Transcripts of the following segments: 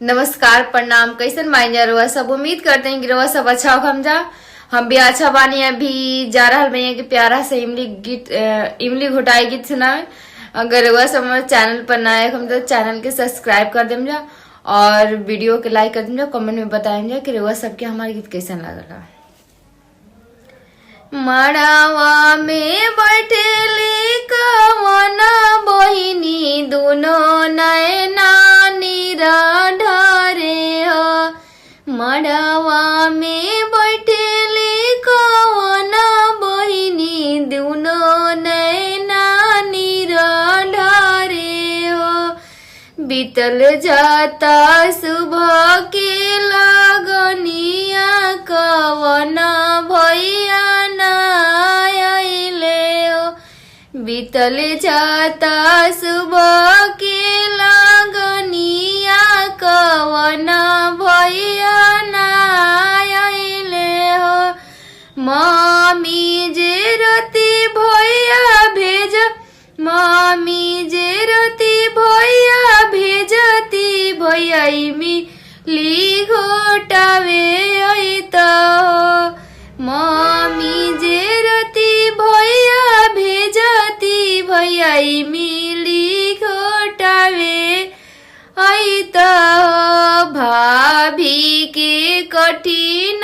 नमस्कार, प्रणाम। कैसन माइने रउआ सब? उम्मीद करते हैं कि रउआ सब अच्छा हो। हम भी अच्छा बानी। अभी जा रहा भैया के प्यारा से इमली घोटाई गीत सुनाए। अगर रउआ सब हमारे चैनल पर नए हैं हम तो चैनल के सब्सक्राइब कर देम जा और वीडियो के लाइक कर देम जा, कमेंट में बताएम जा कि रउआ सबके हमारे गीत कैसन लागल। मड़ावा में बैठेली कवन बहिनी दोनों नैना ढरे हो। मड़ावा में बैठेली कवन बहिनी दोनों नैना ढरे हो। बीतल जाता सुबह के लगनिया कवन भैया बीतल जाता सुबह के लगनिया कवन भैया आइले हो। मामी जे रति भैया भेज, मामी जे रति भैया भेजती भैया मिली घोटावे अइता हो। मामी जे रति भैया भेजती भैया मिली घोटावे अइता हो। भाभी के कठिन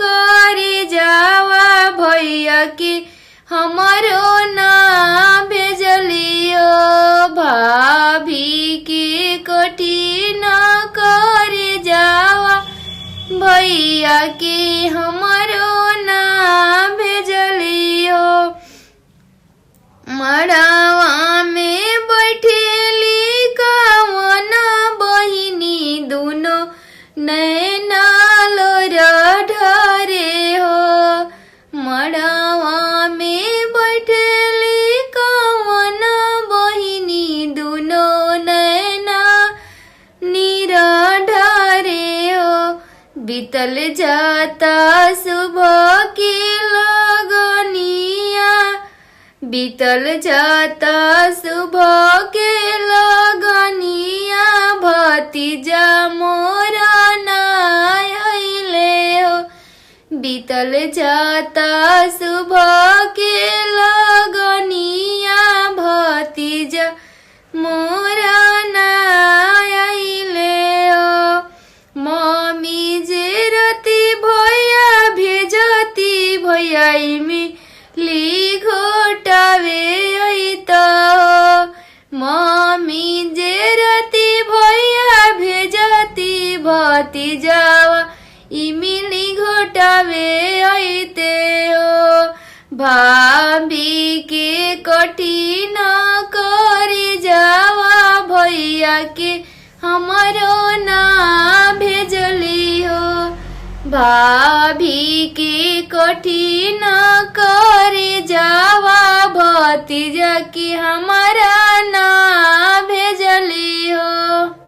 करे जावा भैया के हमारो ना भेजलियो। भाभी के कठिन करे जावा भैया के हमारो ना भेजलियो। मड़ावा में बैठेली कवन बहिनी दोनों नैना ढरे हो। मड़ावा में बैठेली कवन बहिनी दोनों नैना ढरे हो। बीतल जाता सुबह की लगनिया, बीतल जाता सुबह के लगनिया भतीजा मोरा ना आइले हो। बीतल जाता सुबह के लगनिया भतीजा मोरा ना आइले हो। मामी जे रति भैया भेजती भैया मिली घोटावे अइता हो। मामी जे रति भैया भेजती भतीजावा मिली घोटावे अइते हो। भाभी के कठिन करे जावा भैया के हमारो ना भेजली हो। भाभी के कठिन करे जावा भतीजा के हमारा